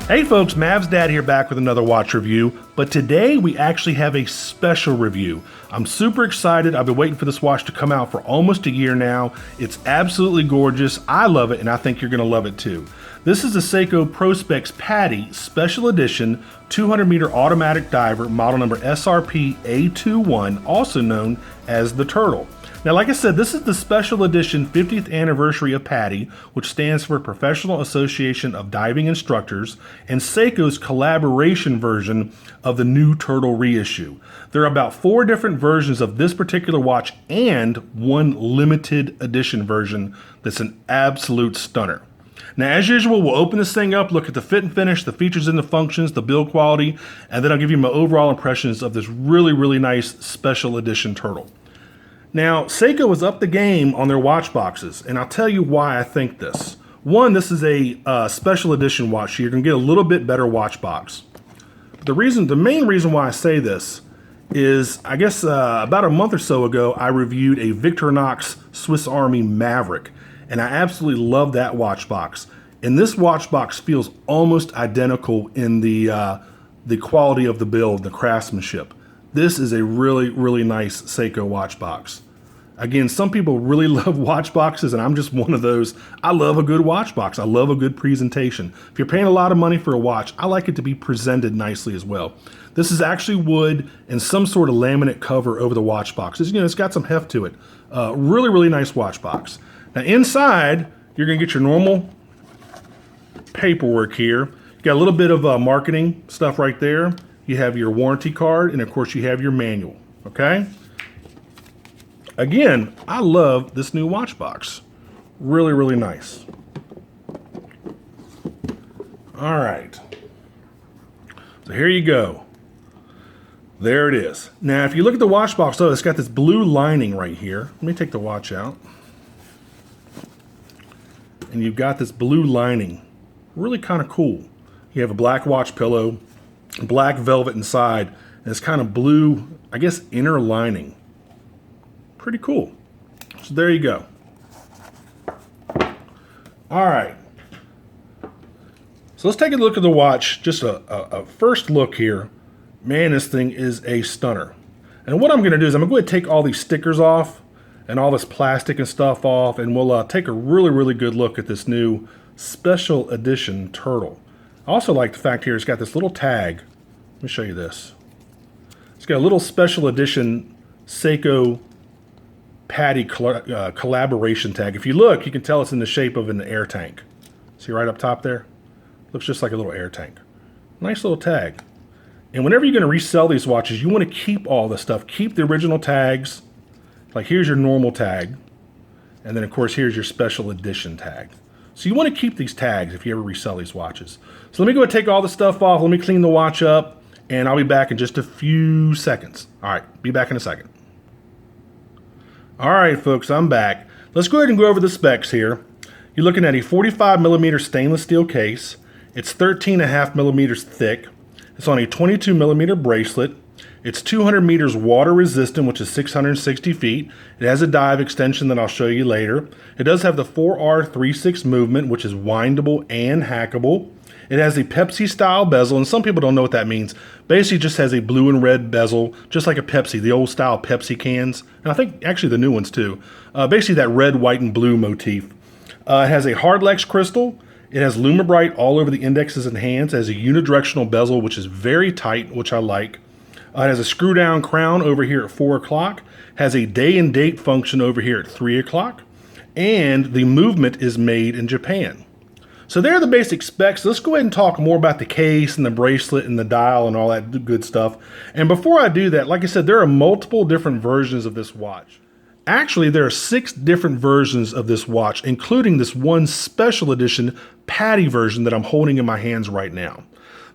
Hey folks, Mav's Dad here back with another watch review, but today we actually have a special review. I'm super excited. I've been waiting for this watch to come out for almost a year now. It's absolutely gorgeous. I love it and I think you're gonna love it too. This is the Seiko Prospex PADI Special Edition 200-meter automatic diver, model number SRPA21, also known as the Turtle. Now, like I said, this is the special edition 50th anniversary of PADI, which stands for Professional Association of Diving Instructors, and Seiko's collaboration version of the new Turtle reissue. There are about 4 different versions of this particular watch and one limited edition version that's an absolute stunner. Now, as usual, we'll open this thing up, look at the fit and finish, the features and the functions, the build quality, and then I'll give you my overall impressions of this really nice special edition Turtle. Now, Seiko was up the game on their watch boxes, and I'll tell you why I think this. One, this is a special edition watch, so you're going to get a little bit better watch box. The main reason why I say this is, I guess about a month or so ago, I reviewed a Victorinox Swiss Army Maverick, and I absolutely love that watch box. And this watch box feels almost identical in the quality of the build, the craftsmanship. This is a really nice Seiko watch box. Again, some people really love watch boxes, and I'm just one of those. I love a good watch box. I love a good presentation. If you're paying a lot of money for a watch, I like it to be presented nicely as well. This is actually wood and some sort of laminate cover over the watch box. It's got some heft to it. Really nice watch box. Now inside, you're gonna get your normal paperwork here. You got a little bit of marketing stuff right there. You have your warranty card, and of course you have your manual, okay? Again, I love this new watch box. Really nice. All right, so here you go. There it is. Now, if you look at the watch box, it's got this blue lining right here. Let me take the watch out. And you've got this blue lining. Really kind of cool. You have a black watch pillow, black velvet inside, and it's kind of blue, I guess, inner lining. Pretty cool. So there you go. All right. So let's take a look at the watch. Just a first look here. Man, this thing is a stunner. And what I'm going to do is I'm going to go ahead and take all these stickers off and all this plastic and stuff off, and we'll take a really good look at this new special edition Turtle. I also like the fact here it's got this little tag. Let me show you this. It's got a little special edition Seiko PADI collaboration tag. If you look, you can tell it's in the shape of an air tank. See right up top there? Looks just like a little air tank. Nice little tag. And whenever you're going to resell these watches, you want to keep all this stuff. Keep the original tags. Like here's your normal tag. And then of course here's your special edition tag. So you want to keep these tags if you ever resell these watches. So let me go and take all the stuff off. Let me clean the watch up, and I'll be back in just a few seconds. All right, be back in a second. All right, folks, I'm back. Let's go ahead and go over the specs here. You're looking at a 45mm stainless steel case. It's 13.5 millimeters thick. It's on a 22mm bracelet. It's 200 meters water resistant, which is 660 feet. It has a dive extension that I'll show you later. It does have the 4R36 movement, which is windable and hackable. It has a Pepsi style bezel, and some people don't know what that means. Basically just has a blue and red bezel, just like a Pepsi, the old style Pepsi cans. And I think actually the new ones too. Basically that red, white, and blue motif. It has a Hardlex crystal. It has Lumibrite all over the indexes and hands. It has a unidirectional bezel, which is very tight, which I like. It has a screw down crown over here at 4 o'clock, has a day and date function over here at 3 o'clock, and the movement is made in Japan. So there are the basic specs. Let's go ahead and talk more about the case and the bracelet and the dial and all that good stuff. And before I do that, like I said, there are multiple different versions of this watch. Actually, there are 6 different versions of this watch, including this one special edition PADI version that I'm holding in my hands right now.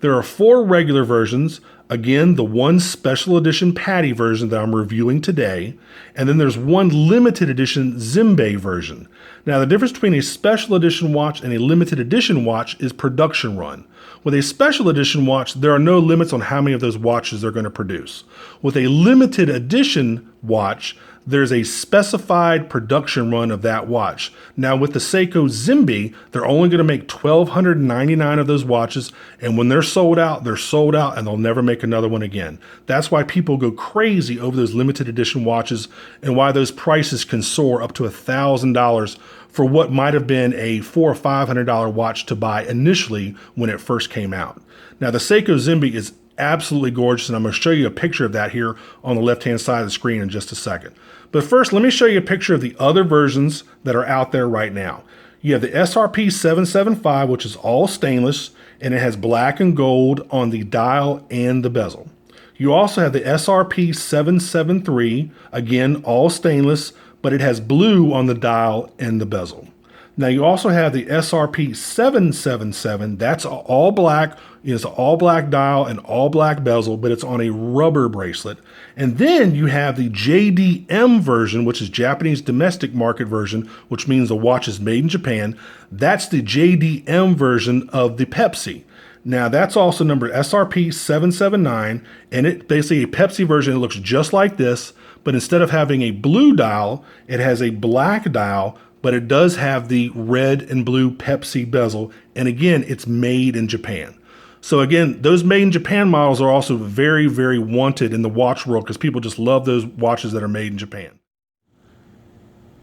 There are 4 regular versions. Again, the one special edition PADI version that I'm reviewing today, and then there's one limited edition Zimbe version. Now, the difference between a special edition watch and a limited edition watch is production run. With a special edition watch, there are no limits on how many of those watches they're going to produce. With a limited edition watch, there's a specified production run of that watch. Now with the Seiko Zimby, they're only going to make 1,299 of those watches, and when they're sold out, and they'll never make another one again. That's why people go crazy over those limited edition watches, and why those prices can soar up to $1,000 for what might have been a $400 or $500 watch to buy initially when it first came out. Now the Seiko Zimby is absolutely gorgeous, and I'm going to show you a picture of that here on the left-hand side of the screen in just a second. But first, let me show you a picture of the other versions that are out there right now. You have the SRP775, which is all stainless, and it has black and gold on the dial and the bezel. You also have the SRP773, again, all stainless, but it has blue on the dial and the bezel. Now you also have the SRP777, that's all black. It's an all black dial and all black bezel, but it's on a rubber bracelet. And then you have the JDM version, which is Japanese domestic market version, which means the watch is made in Japan. That's the JDM version of the Pepsi. Now that's also numbered SRP779, and it's basically a Pepsi version. It looks just like this, but instead of having a blue dial, it has a black dial, but it does have the red and blue Pepsi bezel. And again, it's made in Japan. So again, those made in Japan models are also very, very wanted in the watch world because people just love those watches that are made in Japan.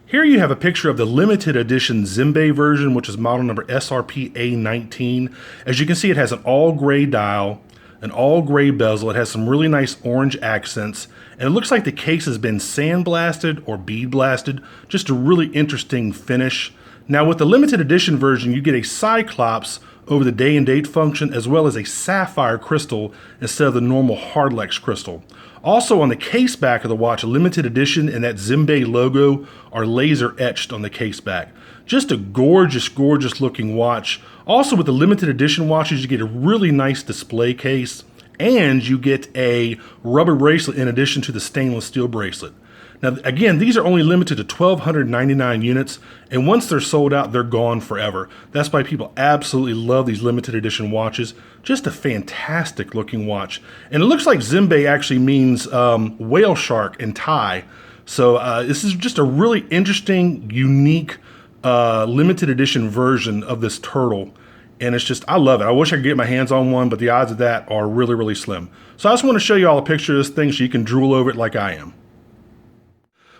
Here you have a picture of the limited edition Zimby version, which is model number SRPA21. As you can see, it has an all gray dial, an all gray bezel. It has some really nice orange accents, and it looks like the case has been sandblasted or bead blasted. Just a really interesting finish. Now with the limited edition version, you get a Cyclops over the day and date function, as well as a sapphire crystal instead of the normal Hardlex crystal. Also on the case back of the watch, a limited edition and that Zimby logo are laser etched on the case back. Just a gorgeous, gorgeous looking watch. Also with the limited edition watches, you get a really nice display case, and you get a rubber bracelet in addition to the stainless steel bracelet. Now, again, these are only limited to 1,299 units, and once they're sold out, they're gone forever. That's why people absolutely love these limited edition watches. Just a fantastic looking watch. And it looks like Zimby actually means whale shark in Thai. So this is just a really interesting, unique, limited edition version of this turtle. And it's just, I love it. I wish I could get my hands on one, but the odds of that are really, really slim. So I just want to show you all a picture of this thing so you can drool over it like I am.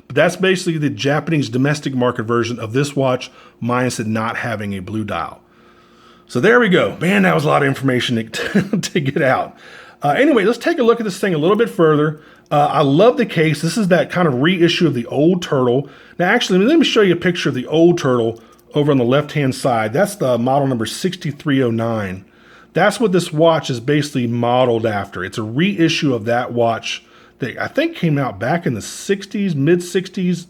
But that's basically the Japanese domestic market version of this watch, minus it not having a blue dial. So there we go. Man, that was a lot of information to get out. Anyway, let's take a look at this thing a little bit further. I love the case. This is that kind of reissue of the old turtle. Now, actually, let me show you a picture of the old turtle over on the left-hand side. That's the model number 6309. That's what this watch is basically modeled after. It's a reissue of that watch that I think came out back in the 60s, mid-60s,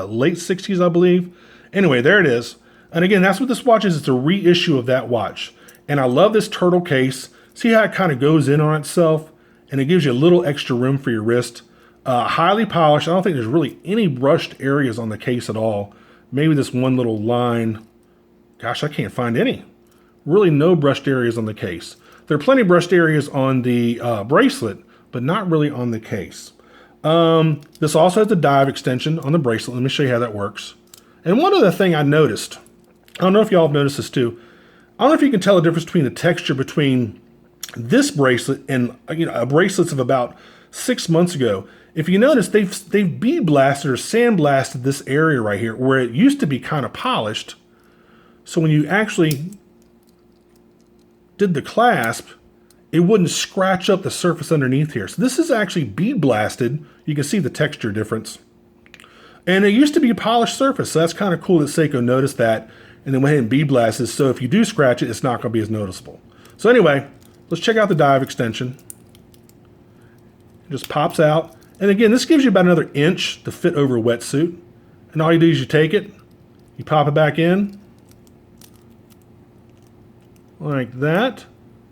late 60s, I believe. Anyway, there it is. And again, that's what this watch is. It's a reissue of that watch. And I love this turtle case. See how it kind of goes in on itself? And it gives you a little extra room for your wrist. Highly polished. I don't think there's really any brushed areas on the case at all. Maybe this one little line. Gosh, I can't find any. Really no brushed areas on the case. There are plenty of brushed areas on the bracelet, but not really on the case. This also has the dive extension on the bracelet. Let me show you how that works. And one other thing I noticed, I don't know if y'all have noticed this too. I don't know if you can tell the difference between the texture between this bracelet and a bracelets of about 6 months ago. If you notice, they've bead blasted or sandblasted this area right here where it used to be kind of polished. So when you actually did the clasp, it wouldn't scratch up the surface underneath here. So this is actually bead blasted. You can see the texture difference. And it used to be a polished surface, so that's kind of cool that Seiko noticed that and then went ahead and bead blasted. So if you do scratch it, it's not going to be as noticeable. So anyway, let's check out the dive extension. It just pops out. And again, this gives you about another inch to fit over a wetsuit. And all you do is you take it, you pop it back in, like that,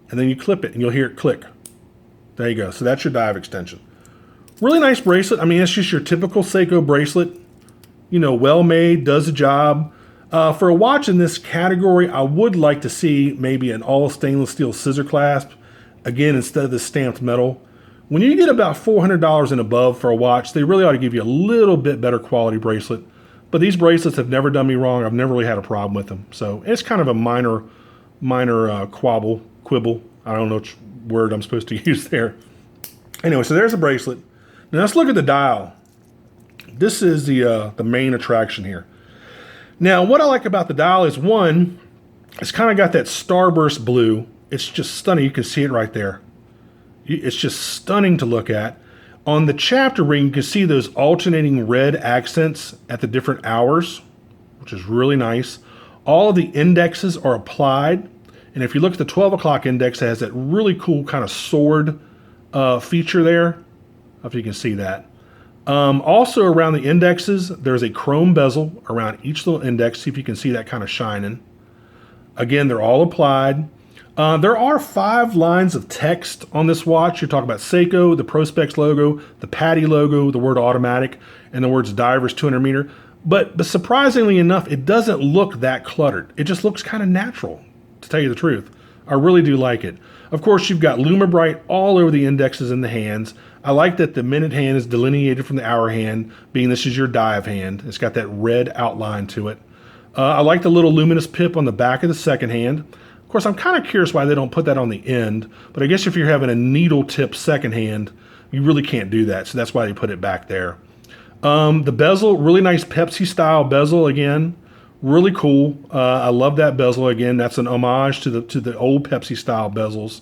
and then you clip it and you'll hear it click. There you go. So that's your dive extension. Really nice bracelet. I mean, it's just your typical Seiko bracelet. You know, well made, does the job. For a watch in this category, I would like to see maybe an all stainless steel scissor clasp. Again, instead of the stamped metal, When you get about $400 and above for a watch, they really ought to give you a little bit better quality bracelet. But these bracelets have never done me wrong. I've never really had a problem with them. So it's kind of a minor quibble. I don't know which word I'm supposed to use there. Anyway, so there's the bracelet. Now let's look at the dial. This is the main attraction here. Now, what I like about the dial is, one, it's kind of got that starburst blue. It's just stunning. You can see it right there. It's just stunning to look at. On the chapter ring, you can see those alternating red accents at the different hours, which is really nice. All of the indexes are applied. And if you look at the 12 o'clock index, it has that really cool kind of sword feature there. I don't know if you can see that. Also around the indexes, there's a chrome bezel around each little index. See if you can see that kind of shining. Again, they're all applied. There are 5 lines of text on this watch. You're talking about Seiko, the Prospex logo, the PADI logo, the word automatic, and the words divers 200 meter. But surprisingly enough, it doesn't look that cluttered. It just looks kind of natural, to tell you the truth. I really do like it. Of course, you've got Lumibright all over the indexes and the hands. I like that the minute hand is delineated from the hour hand, being this is your dive hand. It's got that red outline to it. I like the little luminous pip on the back of the second hand. Of course, I'm kind of curious why they don't put that on the end, but I guess if you're having a needle tip second hand, you really can't do that, so that's why they put it back there. The bezel, really nice Pepsi style bezel again. Really cool. I love that bezel again. That's an homage to the old Pepsi style bezels.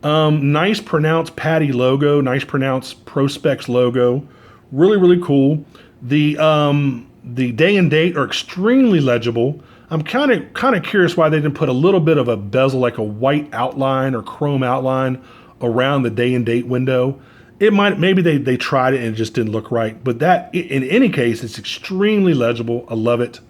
Nice pronounced PADI logo, nice pronounced Prospex logo. Really, really cool. The day and date are extremely legible. I'm kind of curious why they didn't put a little bit of a bezel, like a white outline or chrome outline around the day and date window. Maybe they tried it and it just didn't look right. But that, in any case, it's extremely legible. I love it.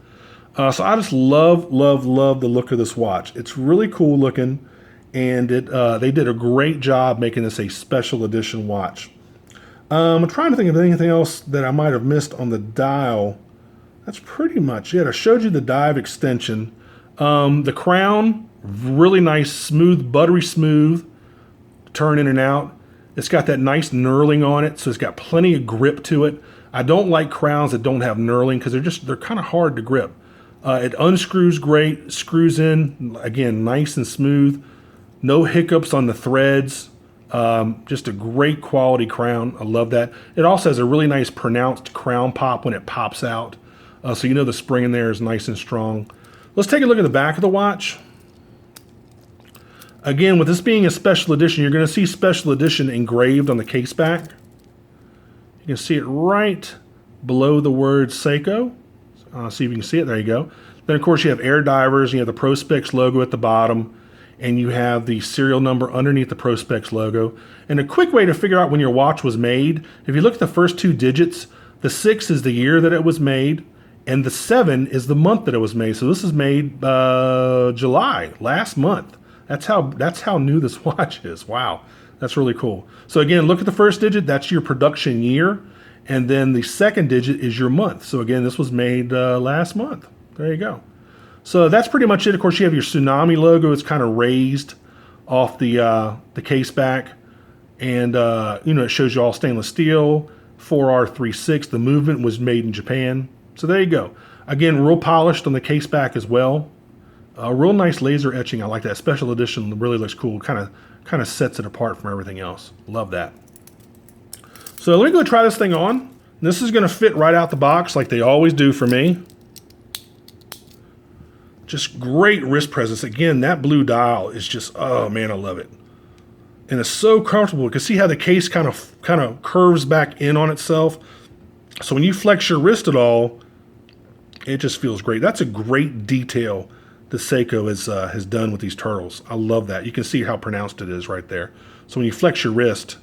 So I just love the look of this watch. It's really cool looking, and they did a great job making this a special edition watch. I'm trying to think of anything else that I might have missed on the dial. That's pretty much it. I showed you the dive extension. The crown, really nice, smooth, buttery smooth, turn in and out. It's got that nice knurling on it, so it's got plenty of grip to it. I don't like crowns that don't have knurling because they're kind of hard to grip. It unscrews great, screws in, again, nice and smooth. No hiccups on the threads. Just a great quality crown. I love that. It also has a really nice pronounced crown pop when it pops out. So you know the spring in there is nice and strong. Let's take a look at the back of the watch. Again, with this being a special edition, you're going to see special edition engraved on the case back. You can see it right below the word Seiko. See if you can see it. There you go. Then, of course, you have air divers. You have the Prospex logo at the bottom. And you have the serial number underneath the Prospex logo. And a quick way to figure out when your watch was made, if you look at the first 2 digits, the 6 is the year that it was made, and the 7 is the month that it was made. So this is made July, last month. That's how new this watch is. Wow, that's really cool. So again, look at the first digit. That's your production year. And then the second digit is your month. So again, this was made last month. There you go. So that's pretty much it. Of course, you have your Tsunami logo. It's kind of raised off the case back. And, it shows you all stainless steel, 4R36. The movement was made in Japan. So there you go. Again, real polished on the case back as well. Real nice laser etching. I like that. Special edition really looks cool. Kind of sets it apart from everything else. Love that. So let me go try this thing on. This is going to fit right out the box like they always do for me. Just great wrist presence. Again, that blue dial is just, oh man, I love it. And it's so comfortable. You can see how the case kind of curves back in on itself. So when you flex your wrist at all, it just feels great. That's a great detail that Seiko has done with these turtles. I love that. You can see how pronounced it is right there. So when you flex your wrist,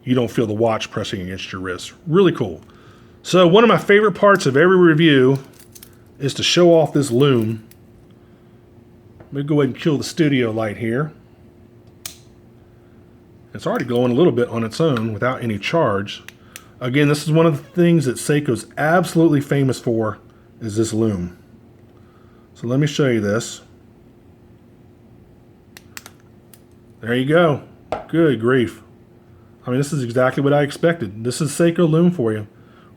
you don't feel the watch pressing against your wrist. Really cool. So one of my favorite parts of every review is to show off this Loom. Let me go ahead and kill the studio light here. It's already glowing a little bit on its own without any charge. Again, this is one of the things that Seiko's absolutely famous for, is this Loom. So let me show you this. There you go. Good grief. I mean, this is exactly what I expected. This is Seiko Loom for you.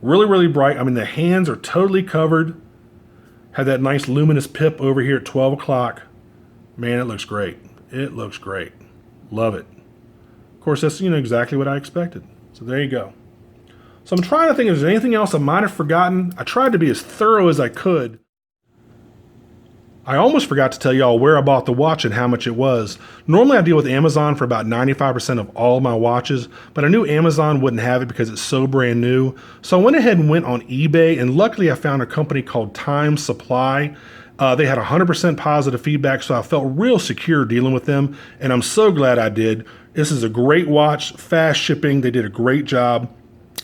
Really, really bright. I mean, the hands are totally covered. Had that nice luminous pip over here at 12 o'clock. Man, it looks great. It looks great. Love it. Of course, that's, exactly what I expected. So there you go. So I'm trying to think if there's anything else I might have forgotten. I tried to be as thorough as I could. I almost forgot to tell y'all where I bought the watch and how much it was. Normally I deal with Amazon for about 95% of all of my watches, but I knew Amazon wouldn't have it because it's so brand new. So I went ahead and went on eBay, and luckily I found a company called Time Supply. They had 100% positive feedback, so I felt real secure dealing with them, and I'm so glad I did. This is a great watch, fast shipping. They did a great job.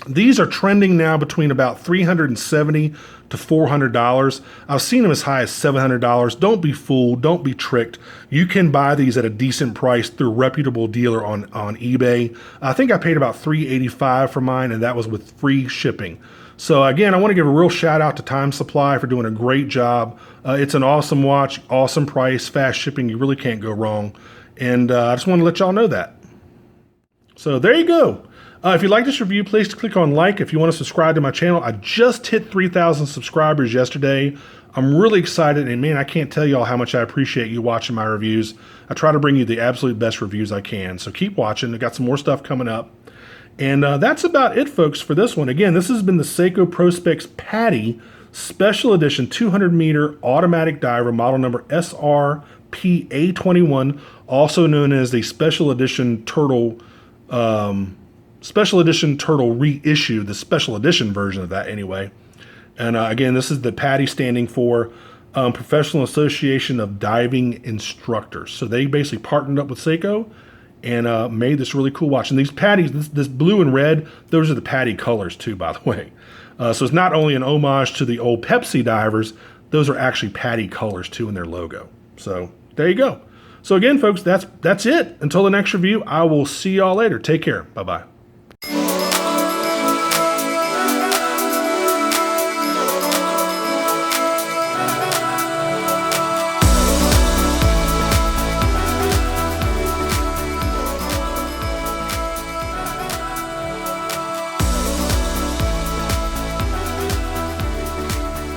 These are trending now between about $370 to $400. I've seen them as high as $700. Don't be fooled. Don't be tricked. You can buy these at a decent price through a reputable dealer on eBay. I think I paid about $385 for mine, and that was with free shipping. So again, I want to give a real shout out to Time Supply for doing a great job. It's an awesome watch, awesome price, fast shipping. You really can't go wrong. And I just want to let y'all know that. So there you go. If you like this review, please click on like. If you want to subscribe to my channel, I just hit 3,000 subscribers yesterday. I'm really excited, and man, I can't tell y'all how much I appreciate you watching my reviews. I try to bring you the absolute best reviews I can, so keep watching. I've got some more stuff coming up. And that's about it, folks, for this one. Again, this has been the Seiko Prospex PADI Special Edition 200-meter automatic diver, model number SRPA21, also known as the Special Edition Turtle reissue, the special edition version of that anyway. And again, this is the PADI, standing for Professional Association of Diving Instructors. So they basically partnered up with Seiko and made this really cool watch. And these PADIs, this blue and red, those are the PADI colors too, by the way. So it's not only an homage to the old Pepsi divers, those are actually PADI colors too in their logo. So there you go. So again, folks, that's it. Until the next review, I will see y'all later. Take care. Bye-bye.